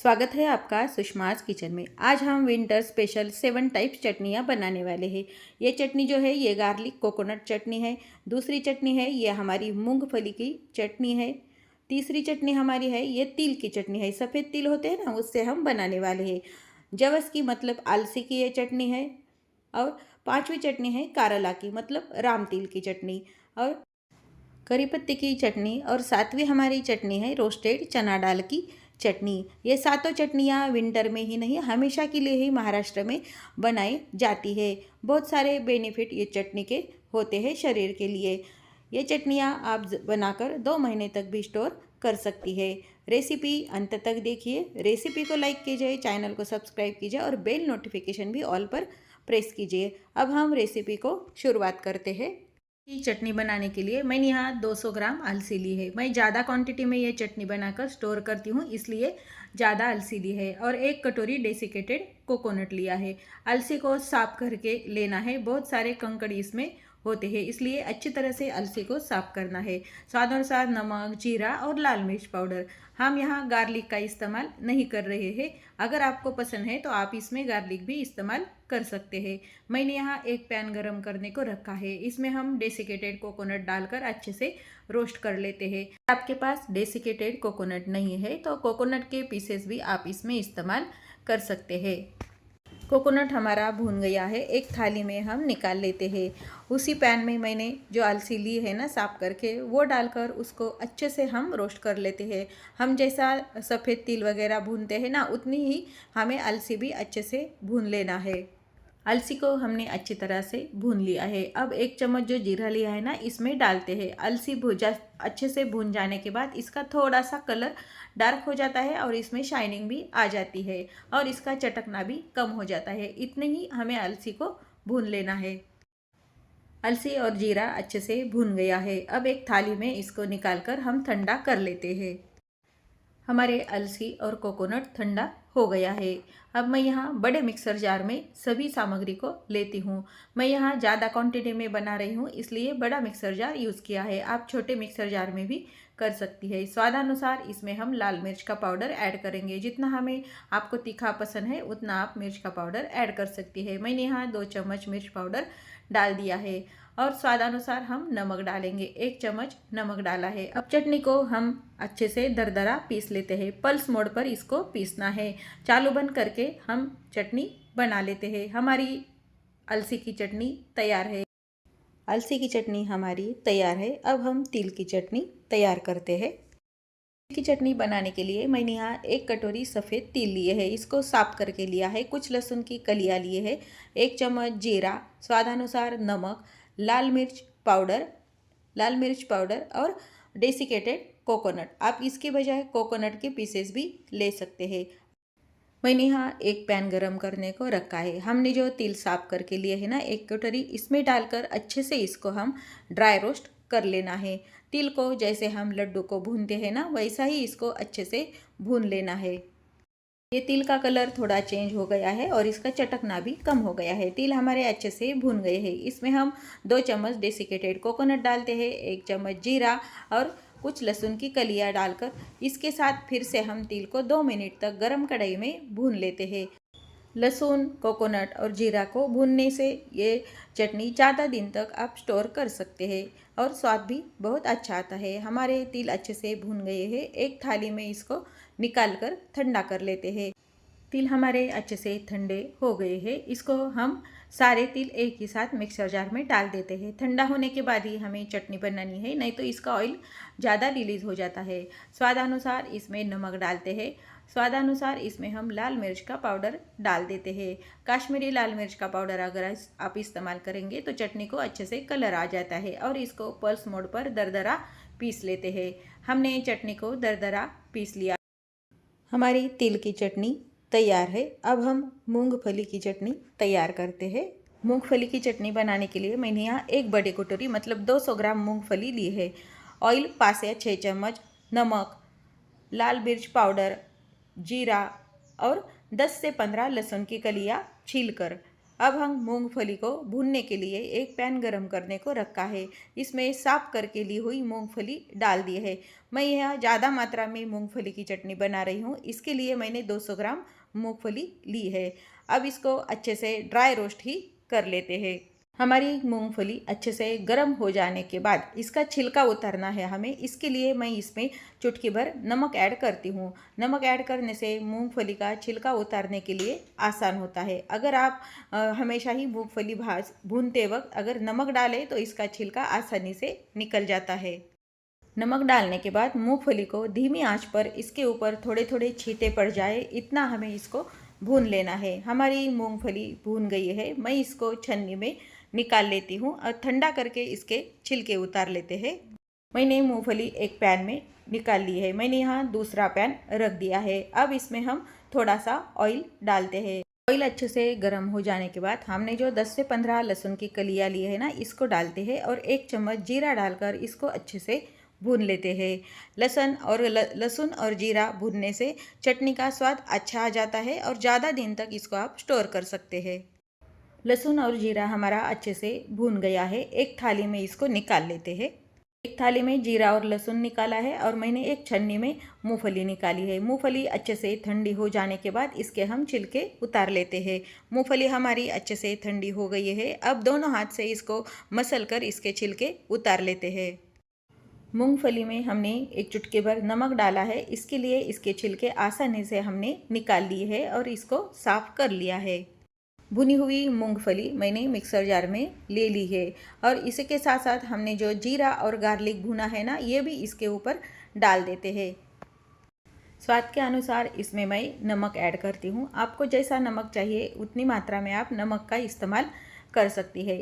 स्वागत है आपका सुषमा's किचन में। आज हम विंटर स्पेशल 7 टाइप्स चटनियाँ बनाने वाले हैं। ये चटनी जो है ये गार्लिक कोकोनट चटनी है। दूसरी चटनी है ये हमारी मूंगफली की चटनी है। तीसरी चटनी हमारी है ये तिल की चटनी है। सफ़ेद तिल होते हैं ना, उससे हम बनाने वाले हैं। जवस की मतलब आलसी की ये चटनी है। और पाँचवीं चटनी है कारला की मतलब राम तिल की चटनी और करी पत्ते की चटनी। और सातवीं हमारी चटनी है रोस्टेड चना दाल की चटनी। ये सातों चटनियाँ विंटर में ही नहीं हमेशा के लिए ही महाराष्ट्र में बनाई जाती है। बहुत सारे बेनिफिट ये चटनी के होते हैं शरीर के लिए। ये चटनियाँ आप बनाकर 2 महीने तक भी स्टोर कर सकती है। रेसिपी अंत तक देखिए। रेसिपी को लाइक कीजिए, चैनल को सब्सक्राइब कीजिए और बेल नोटिफिकेशन भी ऑल पर प्रेस कीजिए। अब हम रेसिपी को शुरुआत करते हैं। की चटनी बनाने के लिए मैंने यहाँ 200 ग्राम अलसी ली है। मैं ज़्यादा क्वांटिटी में ये चटनी बनाकर स्टोर करती हूँ, इसलिए ज़्यादा अलसी ली है। और 1 कटोरी डेसिकेटेड कोकोनट लिया है। अलसी को साफ करके लेना है, बहुत सारे कंकड़ इसमें होते हैं, इसलिए अच्छी तरह से अलसी को साफ करना है। स्वाद अनुसार नमक, जीरा और लाल मिर्च पाउडर। हम यहाँ गार्लिक का इस्तेमाल नहीं कर रहे हैं। अगर आपको पसंद है तो आप इसमें गार्लिक भी इस्तेमाल कर सकते हैं। मैंने यहाँ एक पैन गरम करने को रखा है। इसमें हम डेसिकेटेड कोकोनट डालकर अच्छे से रोस्ट कर लेते हैं। आपके पास डेसिकेटेड कोकोनट नहीं है तो कोकोनट के पीसेस भी आप इसमें इस्तेमाल कर सकते हैं। कोकोनट हमारा भून गया है, एक थाली में हम निकाल लेते हैं। उसी पैन में मैंने जो अलसी ली है ना साफ करके, वो डालकर उसको अच्छे से हम रोस्ट कर लेते हैं। हम जैसा सफ़ेद तिल वगैरह भूनते हैं ना, उतनी ही हमें अलसी भी अच्छे से भून लेना है। अलसी को हमने अच्छी तरह से भून लिया है। अब 1 चम्मच जो जीरा लिया है ना, इसमें डालते हैं। अलसी भुजा अच्छे से भून जाने के बाद इसका थोड़ा सा कलर डार्क हो जाता है और इसमें शाइनिंग भी आ जाती है और इसका चटकना भी कम हो जाता है। इतने ही हमें अलसी को भून लेना है। अलसी और जीरा अच्छे से भून गया है। अब एक थाली में इसको निकालकर हम ठंडा कर लेते हैं। हमारे अलसी और कोकोनट ठंडा हो गया है। अब मैं यहाँ बड़े मिक्सर जार में सभी सामग्री को लेती हूँ। मैं यहाँ ज़्यादा क्वांटिटी में बना रही हूँ, इसलिए बड़ा मिक्सर जार यूज़ किया है। आप छोटे मिक्सर जार में भी कर सकती है। स्वादानुसार इसमें हम लाल मिर्च का पाउडर ऐड करेंगे। जितना हमें आपको तीखा पसंद है उतना आप मिर्च का पाउडर ऐड कर सकती है। मैंने यहाँ 2 चम्मच मिर्च पाउडर डाल दिया है। और स्वादानुसार हम नमक डालेंगे। 1 चम्मच नमक डाला है। अब चटनी को हम अच्छे से दरदरा पीस लेते हैं। पल्स मोड पर इसको पीसना है। चालू बंद करके हम चटनी बना लेते हैं। हमारी अलसी की चटनी तैयार है। अलसी की चटनी हमारी तैयार है। अब हम तिल की चटनी तैयार करते हैं। तिल की चटनी बनाने के लिए मैंने यहाँ 1 कटोरी सफ़ेद तिल लिए है। इसको साफ करके लिया है। कुछ लहसुन की कलियाँ लिए है। 1 चम्मच जीरा, स्वादानुसार नमक, लाल मिर्च पाउडर और डेसिकेटेड कोकोनट। आप इसके बजाय कोकोनट के पीसेस भी ले सकते हैं। मैंने यहाँ एक पैन गरम करने को रखा है। हमने जो तिल साफ करके लिए है ना 1 कटोरी, इसमें डालकर अच्छे से इसको हम ड्राई रोस्ट कर लेना है। तिल को जैसे हम लड्डू को भूनते हैं ना, वैसा ही इसको अच्छे से भून लेना है। ये तिल का कलर थोड़ा चेंज हो गया है और इसका चटकना भी कम हो गया है। तिल हमारे अच्छे से भून गए हैं। इसमें हम 2 चम्मच डेसिकेटेड कोकोनट डालते हैं, 1 चम्मच जीरा और कुछ लहसुन की कलियाँ डालकर इसके साथ फिर से हम तिल को 2 मिनट तक गरम कढ़ाई में भून लेते हैं। लहसुन, कोकोनट और जीरा को भूनने से ये चटनी ज़्यादा दिन तक आप स्टोर कर सकते हैं और स्वाद भी बहुत अच्छा आता है। हमारे तिल अच्छे से भून गए हैं। एक थाली में इसको निकाल कर ठंडा कर लेते हैं। तिल हमारे अच्छे से ठंडे हो गए हैं। इसको हम सारे तिल एक ही साथ मिक्सर जार में डाल देते हैं। ठंडा होने के बाद ही हमें चटनी बनानी है, नहीं तो इसका ऑयल ज़्यादा रिलीज़ हो जाता है। स्वादानुसार इसमें नमक डालते हैं। स्वादानुसार इसमें हम लाल मिर्च का पाउडर डाल देते हैं। काश्मीरी लाल मिर्च का पाउडर अगर आप इस्तेमाल करेंगे तो चटनी को अच्छे से कलर आ जाता है। और इसको पल्स मोड पर दरदरा पीस लेते हैं। हमने चटनी को दरदरा पीस लिया। हमारी तिल की चटनी तैयार है। अब हम मूंगफली की चटनी तैयार करते हैं। मूंगफली की चटनी बनाने के लिए मैंने यहाँ 1 बड़े कटोरी मतलब 200 ग्राम मूंगफली ली है। ऑयल 5 या 6 चम्मच, नमक, लाल मिर्च पाउडर, जीरा और 10 से 15 लहसुन की कलियाँ छीलकर अब हम मूंगफली को भूनने के लिए एक पैन गरम करने को रखा है। इसमें साफ करके ली हुई मूंगफली डाल दी है। मैं यह ज़्यादा मात्रा में मूंगफली की चटनी बना रही हूँ, इसके लिए मैंने 200 ग्राम मूंगफली ली है। अब इसको अच्छे से ड्राई रोस्ट ही कर लेते हैं। हमारी मूंगफली अच्छे से गर्म हो जाने के बाद इसका छिलका उतारना है हमें। इसके लिए मैं इसमें चुटकी भर नमक ऐड करती हूँ। नमक ऐड करने से मूंगफली का छिलका उतारने के लिए आसान होता है। अगर आप हमेशा ही मूंगफली भूनते वक्त अगर नमक डालें तो इसका छिलका आसानी से निकल जाता है। नमक डालने के बाद मूंगफली को धीमी आंच पर इसके ऊपर थोड़े थोड़े छींटे पड़ जाए इतना हमें इसको भून लेना है। हमारी मूंगफली भून गई है। मैं इसको छन्नी में निकाल लेती हूँ और ठंडा करके इसके छिलके उतार लेते हैं। मैंने मूंगफली एक पैन में निकाल ली है। मैंने यहाँ दूसरा पैन रख दिया है। अब इसमें हम थोड़ा सा ऑयल डालते हैं। ऑयल अच्छे से गर्म हो जाने के बाद हमने जो 10 से 15 लहसुन की कलियाँ ली है ना, इसको डालते हैं और 1 चम्मच जीरा डालकर इसको अच्छे से भून लेते हैं। लहसुन और जीरा भूनने से चटनी का स्वाद अच्छा आ जाता है और ज़्यादा दिन तक इसको आप स्टोर कर सकते हैं। लहसुन और जीरा हमारा अच्छे से भून गया है। एक थाली में इसको निकाल लेते हैं। एक थाली में जीरा और लहसुन निकाला है और मैंने एक छन्नी में मूंगफली निकाली है। मूंगफली अच्छे से ठंडी हो जाने के बाद इसके हम छिलके उतार लेते हैं। मूंगफली हमारी अच्छे से ठंडी हो गई है। अब दोनों हाथ से इसको मसल कर इसके छिलके उतार लेते हैं। मूंगफली में हमने एक चुटकी भर नमक डाला है, इसके लिए इसके छिलके आसानी से हमने निकाल लिए है और इसको साफ कर लिया है। भुनी हुई मूंगफली मैंने मिक्सर जार में ले ली है और इसी के साथ साथ हमने जो जीरा और गार्लिक भुना है ना, ये भी इसके ऊपर डाल देते हैं। स्वाद के अनुसार इसमें मैं नमक ऐड करती हूँ। आपको जैसा नमक चाहिए उतनी मात्रा में आप नमक का इस्तेमाल कर सकती है।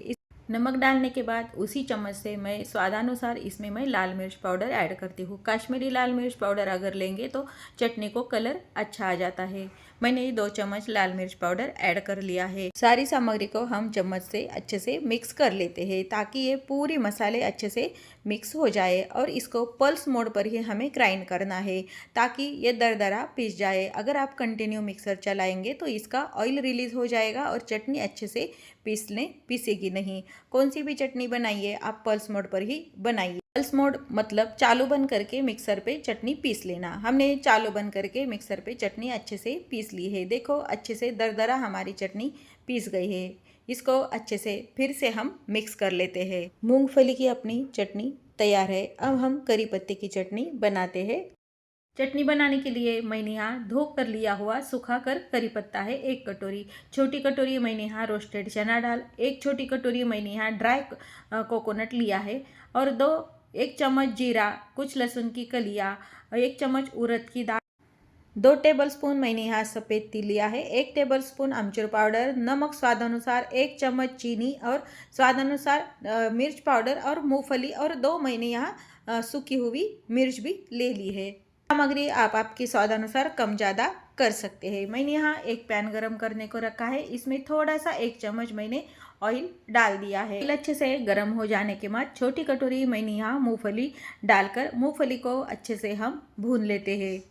नमक डालने के बाद उसी चम्मच से मैं स्वादानुसार इसमें मैं लाल मिर्च पाउडर ऐड करती हूँ। कश्मीरी लाल मिर्च पाउडर अगर लेंगे तो चटनी को कलर अच्छा आ जाता है। मैंने 2 चम्मच लाल मिर्च पाउडर ऐड कर लिया है। सारी सामग्री को हम चम्मच से अच्छे से मिक्स कर लेते हैं ताकि ये पूरी मसाले अच्छे से मिक्स हो जाए और इसको पल्स मोड पर ही हमें ग्राइंड करना है ताकि ये दरदरा पीस जाए। अगर आप कंटिन्यू मिक्सर चलाएंगे तो इसका ऑयल रिलीज हो जाएगा और चटनी अच्छे से पीसेगी नहीं। कौन सी भी चटनी बनाइए आप पल्स मोड पर ही बनाइए। पल्स मोड मतलब चालू बंद करके मिक्सर पे चटनी पीस लेना। हमने चालू बंद करके मिक्सर पे चटनी अच्छे से पीस ली है। देखो अच्छे से दरदरा हमारी चटनी पीस गई है। इसको अच्छे से फिर से हम मिक्स कर लेते हैं। मूंगफली की अपनी चटनी तैयार है। अब हम करी पत्ते की चटनी बनाते हैं। चटनी बनाने के लिए मैंने यहाँ धो कर लिया हुआ सूखा कर करी पत्ता है 1 कटोरी। छोटी कटोरी मैंने यहाँ रोस्टेड चना दाल, 1 छोटी कटोरी मैंने यहाँ ड्राई कोकोनट लिया है और 1 चम्मच जीरा, कुछ लहसुन की कलियाँ, 1 चम्मच उड़द की दाल, 2 टेबलस्पून मैंने यहाँ सफ़ेद तिल लिया है, 1 टेबलस्पून अमचूर पाउडर, नमक स्वादानुसार, 1 चम्मच चीनी और स्वादानुसार मिर्च पाउडर और मूंगफली और 2 मैंने यहाँ सूखी हुई मिर्च भी ले ली है। सामग्री आप आपके स्वादानुसार कम ज़्यादा कर सकते हैं। मैंने यहाँ एक पैन गरम करने को रखा है। इसमें थोड़ा सा 1 चम्मच मैंने ऑयल डाल दिया है। ऑयल अच्छे से गर्म हो जाने के बाद छोटी कटोरी मैंने यहाँ मूंगफली डालकर मूंगफली को अच्छे से हम भून लेते हैं।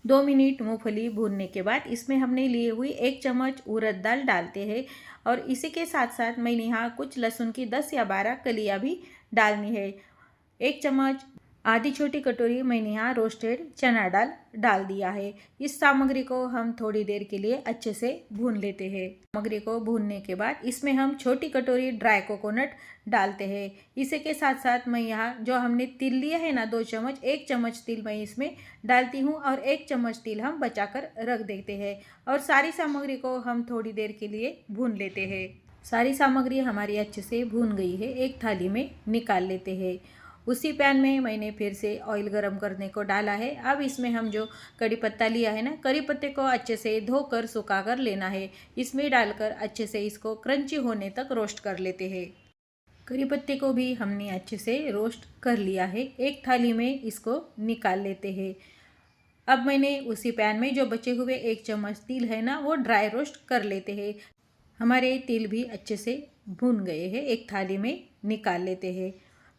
2 मिनट मूंगफली भूनने के बाद इसमें हमने लिए हुई 1 चम्मच उड़द दाल डालते हैं और इसी के साथ साथ मैंने यहाँ कुछ लहसुन की 10 या 12 कलियाँ भी डालनी है। 1 चम्मच आधी छोटी कटोरी मैंने यहाँ रोस्टेड चना दाल डाल दिया है। इस सामग्री को हम थोड़ी देर के लिए अच्छे से भून लेते हैं। सामग्री को भूनने के बाद इसमें हम छोटी कटोरी ड्राई कोकोनट डालते हैं। इसी के साथ साथ मैं यहाँ जो हमने तिल लिया है ना 2 चम्मच, 1 चम्मच तिल मैं इसमें डालती हूँ और 1 चम्मच तिल हम बचाकर रख देते हैं और सारी सामग्री को हम थोड़ी देर के लिए भून लेते हैं। सारी सामग्री हमारी अच्छे से भून गई है। एक थाली में निकाल लेते हैं। उसी पैन में मैंने फिर से ऑयल गरम करने को डाला है। अब इसमें हम जो कड़ी पत्ता लिया है ना, कड़ी पत्ते को अच्छे से धोकर सुखा कर लेना है। इसमें डालकर अच्छे से इसको क्रंची होने तक रोस्ट कर लेते हैं। कड़ी पत्ते को भी हमने अच्छे से रोस्ट कर लिया है। एक थाली में इसको निकाल लेते हैं। अब मैंने उसी पैन में जो बचे हुए 1 चम्मच तिल है ना, वो ड्राई रोस्ट कर लेते हैं। हमारे तिल भी अच्छे से भून गए हैं। एक थाली में निकाल लेते हैं।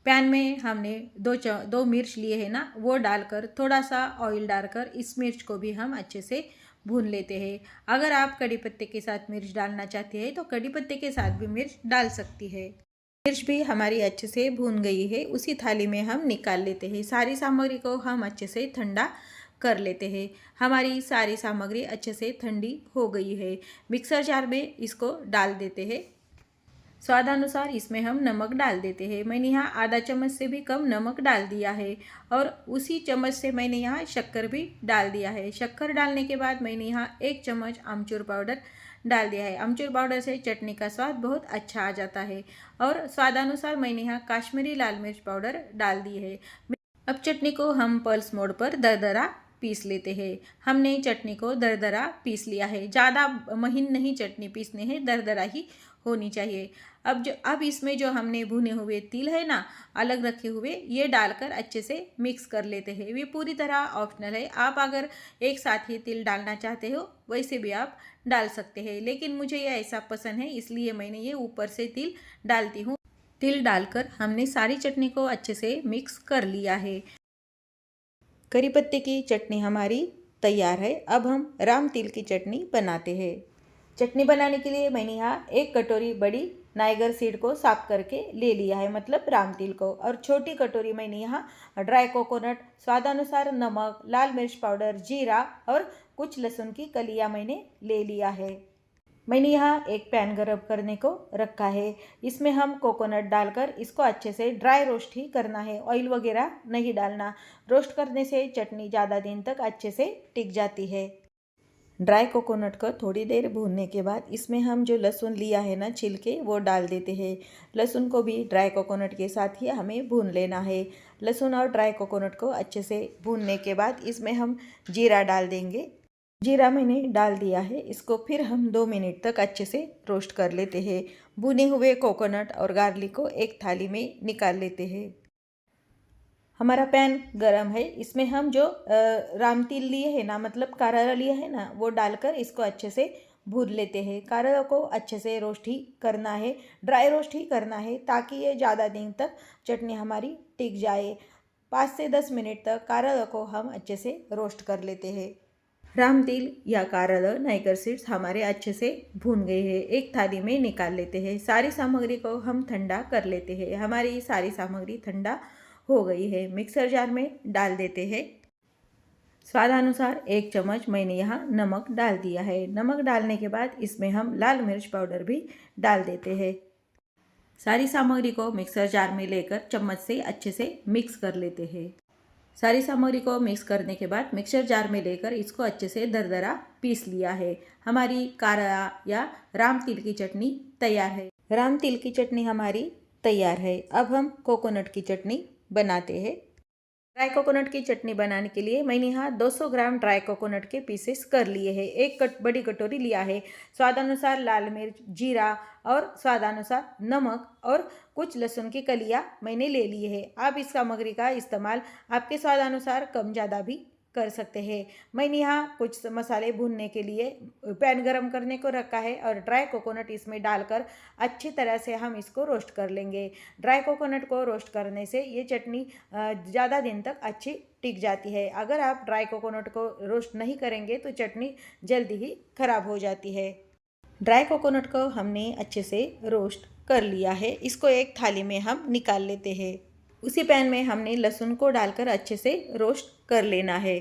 पैन में हमने 2 मिर्च लिए हैं ना, वो डालकर थोड़ा सा ऑयल डालकर इस मिर्च को भी हम अच्छे से भून लेते हैं। अगर आप कड़ी पत्ते के साथ मिर्च डालना चाहते हैं तो कड़ी पत्ते के साथ भी मिर्च डाल सकती है। मिर्च भी हमारी अच्छे से भून गई है, उसी थाली में हम निकाल लेते हैं। सारी सामग्री को हम अच्छे से ठंडा कर लेते हैं। हमारी सारी सामग्री अच्छे से ठंडी हो गई है। मिक्सर जार में इसको डाल देते हैं। स्वादानुसार इसमें हम नमक डाल देते हैं। मैंने यहाँ आधा चम्मच से भी कम नमक डाल दिया है और उसी चम्मच से मैंने यहाँ शक्कर भी डाल दिया है। शक्कर डालने के बाद मैंने यहाँ 1 चम्मच आमचूर पाउडर डाल दिया है। आमचूर पाउडर से चटनी का स्वाद बहुत अच्छा आ जाता है। और स्वादानुसार मैंने यहाँ काश्मीरी लाल मिर्च पाउडर डाल दी है। अब चटनी को हम पल्स मोड पर दरदरा पीस लेते हैं। हमने चटनी को दरदरा पीस लिया है। ज़्यादा महीन नहीं चटनी पीसने है, दरदरा ही होनी चाहिए। अब इसमें जो हमने भुने हुए तिल है ना, अलग रखे हुए, ये डालकर अच्छे से मिक्स कर लेते हैं। ये पूरी तरह ऑप्शनल है। आप अगर एक साथ ही तिल डालना चाहते हो वैसे भी आप डाल सकते हैं, लेकिन मुझे ये ऐसा पसंद है इसलिए मैंने ये ऊपर से तिल डालती हूँ। तिल डालकर हमने सारी चटनी को अच्छे से मिक्स कर लिया है। करी पत्ते की चटनी हमारी तैयार है। अब हम राम तिल की चटनी बनाते हैं। चटनी बनाने के लिए मैंने यहाँ 1 कटोरी बड़ी नाइगर सीड को साफ करके ले लिया है, मतलब राम तिल को। और छोटी कटोरी मैंने यहाँ ड्राई कोकोनट, स्वादानुसार नमक, लाल मिर्च पाउडर, जीरा और कुछ लहसुन की कलियाँ मैंने ले लिया है। मैंने यहाँ एक पैन गरम करने को रखा है। इसमें हम कोकोनट डालकर इसको अच्छे से ड्राई रोस्ट ही करना है, ऑयल वगैरह नहीं डालना। रोस्ट करने से चटनी ज़्यादा दिन तक अच्छे से टिक जाती है। ड्राई कोकोनट को थोड़ी देर भूनने के बाद इसमें हम जो लहसुन लिया है ना छिलके, वो डाल देते हैं। लहसुन को भी ड्राई कोकोनट के साथ ही हमें भून लेना है। लहसुन और ड्राई कोकोनट को अच्छे से भूनने के बाद इसमें हम जीरा डाल देंगे। जीरा मैंने डाल दिया है। इसको फिर हम 2 मिनट तक अच्छे से रोस्ट कर लेते हैं। भुने हुए कोकोनट और गार्लिक को एक थाली में निकाल लेते हैं। हमारा पैन गरम है। इसमें हम जो राम तिल लिए है ना, मतलब कारला लिया है ना, वो डालकर इसको अच्छे से भून लेते हैं। कारला को अच्छे से रोस्ट ही करना है, ड्राई रोस्ट ही करना है, ताकि ये ज़्यादा दिन तक चटनी हमारी टिक जाए। 5 से 10 मिनट तक कारला को हम अच्छे से रोस्ट कर लेते हैं। राम तिल या कारला नाइगर सीड्स हमारे अच्छे से भून गए हैं। एक थाली में निकाल लेते हैं। सारी सामग्री को हम ठंडा कर लेते हैं। हमारी सारी सामग्री ठंडा हो गई है। मिक्सर जार में डाल देते हैं। स्वादानुसार 1 चम्मच मैंने यहाँ नमक डाल दिया है। नमक डालने के बाद इसमें हम लाल मिर्च पाउडर भी डाल देते हैं। सारी सामग्री को मिक्सर जार में लेकर चम्मच से अच्छे से मिक्स कर लेते हैं। सारी सामग्री को मिक्स करने के बाद मिक्सर जार में लेकर इसको अच्छे से दरदरा पीस लिया है। हमारी कारला या राम तिल की चटनी तैयार है। राम तिल की चटनी हमारी तैयार है। अब हम कोकोनट की चटनी बनाते हैं। ड्राई कोकोनट की चटनी बनाने के लिए मैंने यहाँ 200 ग्राम ड्राई कोकोनट के पीसेस कर लिए हैं। एक बड़ी कटोरी लिया है। स्वादानुसार लाल मिर्च, जीरा और स्वादानुसार नमक और कुछ लहसुन की कलियाँ मैंने ले ली है। आप इस सामग्री का इस्तेमाल आपके स्वादानुसार कम ज़्यादा भी कर सकते हैं। मैंने यहाँ कुछ मसाले भूनने के लिए पैन गरम करने को रखा है और ड्राई कोकोनट इसमें डालकर अच्छी तरह से हम इसको रोस्ट कर लेंगे। ड्राई कोकोनट को रोस्ट करने से ये चटनी ज़्यादा दिन तक अच्छी टिक जाती है। अगर आप ड्राई कोकोनट को रोस्ट नहीं करेंगे तो चटनी जल्दी ही खराब हो जाती है। ड्राई कोकोनट को हमने अच्छे से रोस्ट कर लिया है। इसको एक थाली में हम निकाल लेते हैं। उसी पैन में हमने लहसुन को डालकर अच्छे से रोस्ट कर लेना है।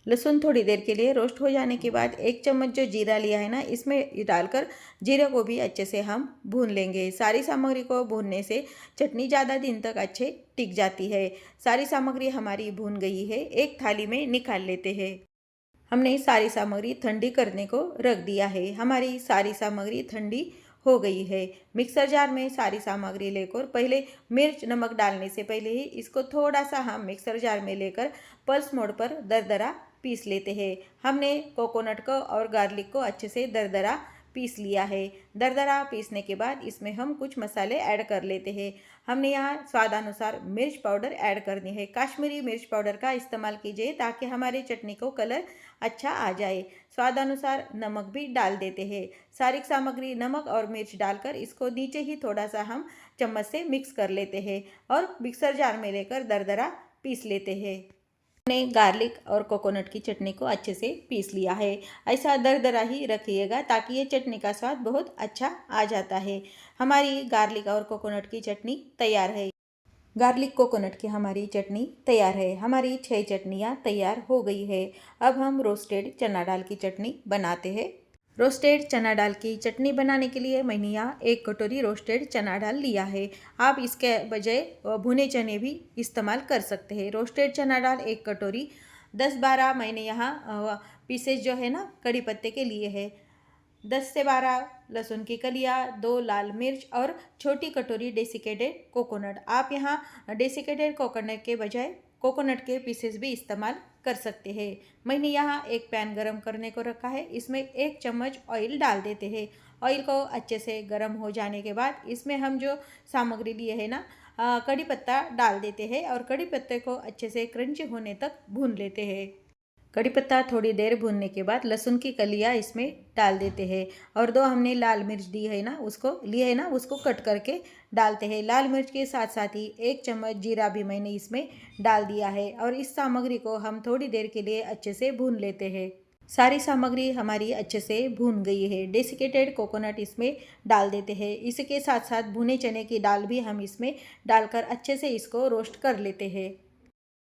लहसुन थोड़ी देर के लिए रोस्ट हो जाने के बाद 1 चम्मच जो जीरा लिया है ना, इसमें डालकर जीरे को भी अच्छे से हम भून लेंगे। सारी सामग्री को भूनने से चटनी ज़्यादा दिन तक अच्छे टिक जाती है। सारी सामग्री हमारी भून गई है। एक थाली में निकाल लेते हैं। हमने सारी सामग्री ठंडी करने को रख दिया है। हमारी सारी सामग्री ठंडी हो गई है। मिक्सर जार में सारी सामग्री लेकर पहले मिर्च नमक डालने से पहले ही इसको थोड़ा सा हम मिक्सर जार में लेकर पल्स मोड पर दरदरा पीस लेते हैं। हमने कोकोनट को और गार्लिक को अच्छे से दरदरा पीस लिया है। दरदरा पीसने के बाद इसमें हम कुछ मसाले ऐड कर लेते हैं। हमने यहाँ स्वादानुसार मिर्च पाउडर ऐड करनी है। काश्मीरी मिर्च पाउडर का इस्तेमाल कीजिए ताकि हमारे चटनी को कलर अच्छा आ जाए। स्वादानुसार नमक भी डाल देते हैं। सारी सामग्री नमक और मिर्च डालकर इसको नीचे ही थोड़ा सा हम चम्मच से मिक्स कर लेते हैं और मिक्सर जार में लेकर दरदरा पीस लेते हैं। हमने गार्लिक और कोकोनट की चटनी को अच्छे से पीस लिया है। ऐसा दरदरा ही रखिएगा ताकि ये चटनी का स्वाद बहुत अच्छा आ जाता है। हमारी गार्लिक और कोकोनट की चटनी तैयार है। गार्लिक कोकोनट की हमारी चटनी तैयार है। हमारी 6 चटनियाँ तैयार हो गई है। अब हम रोस्टेड चना दाल की चटनी बनाते हैं। रोस्टेड चना दाल की चटनी बनाने के लिए मैंने यहाँ 1 कटोरी रोस्टेड चना दाल लिया है। आप इसके बजाय भुने चने भी इस्तेमाल कर सकते हैं। रोस्टेड चना दाल 1 कटोरी, 10-12 मैंने यहाँ पीसेस जो है ना कड़ी पत्ते के लिए है, 10 से 12 लहसुन की कलियाँ, 2 लाल मिर्च और छोटी कटोरी डेसिकेटेड कोकोनट। आप यहाँ डेसिकेटेड कोकोनट के बजाय कोकोनट के पीसेस भी इस्तेमाल कर सकते हैं। मैंने यहाँ एक पैन गरम करने को रखा है। इसमें 1 चम्मच ऑयल डाल देते हैं। ऑयल को अच्छे से गरम हो जाने के बाद इसमें हम जो सामग्री लिए है ना कड़ी पत्ता डाल देते हैं और कड़ी पत्ते को अच्छे से क्रंची होने तक भून लेते हैं। कड़ी पत्ता थोड़ी देर भूनने के बाद लहसुन की कलियाँ इसमें डाल देते हैं और 2 हमने लाल मिर्च दी है ना उसको कट करके डालते हैं। लाल मिर्च के साथ साथ ही 1 चम्मच जीरा भी मैंने इसमें डाल दिया है और इस सामग्री को हम थोड़ी देर के लिए अच्छे से भून लेते हैं। सारी सामग्री हमारी अच्छे से भून गई है। डेसिकेटेड कोकोनट इसमें डाल देते हैं। इसके साथ साथ भुने चने की दाल भी हम इसमें डालकर अच्छे से इसको रोस्ट कर लेते हैं।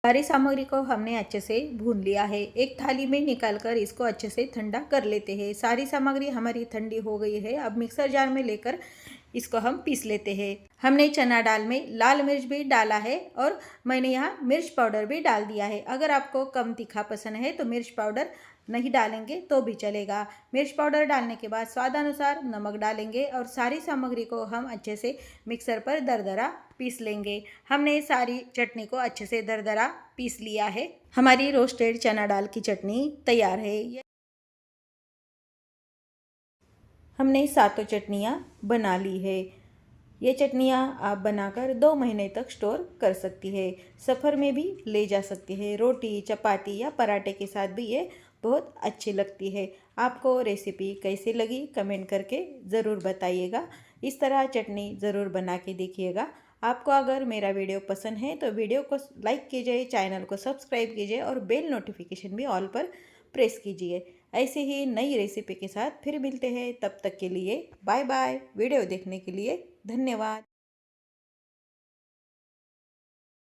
सारी सामग्री को हमने अच्छे से भून लिया है। एक थाली में निकालकर इसको अच्छे से ठंडा कर लेते हैं। सारी सामग्री हमारी ठंडी हो गई है। अब मिक्सर जार में लेकर इसको हम पीस लेते हैं। हमने चना दाल में लाल मिर्च भी डाला है और मैंने यहाँ मिर्च पाउडर भी डाल दिया है। अगर आपको कम तीखा पसंद है तो मिर्च पाउडर नहीं डालेंगे तो भी चलेगा। मिर्च पाउडर डालने के बाद स्वादानुसार नमक डालेंगे और सारी सामग्री को हम अच्छे से मिक्सर पर दरदरा पीस लेंगे। हमने सारी चटनी को अच्छे से दरदरा पीस लिया है। हमारी रोस्टेड चना दाल की चटनी तैयार है। हमने 7 चटनियाँ बना ली है। ये चटनियाँ आप बनाकर 2 महीने तक स्टोर कर सकती है। सफ़र में भी ले जा सकती है। रोटी, चपाती या पराठे के साथ भी ये बहुत अच्छी लगती है। आपको रेसिपी कैसी लगी कमेंट करके ज़रूर बताइएगा। इस तरह चटनी ज़रूर बना के देखिएगा। आपको अगर मेरा वीडियो पसंद है तो वीडियो को लाइक कीजिए, चैनल को सब्सक्राइब कीजिए और बेल नोटिफिकेशन भी ऑल पर प्रेस कीजिए। ऐसे ही नई रेसिपी के साथ फिर मिलते हैं। तब तक के लिए बाय बाय। वीडियो देखने के लिए धन्यवाद।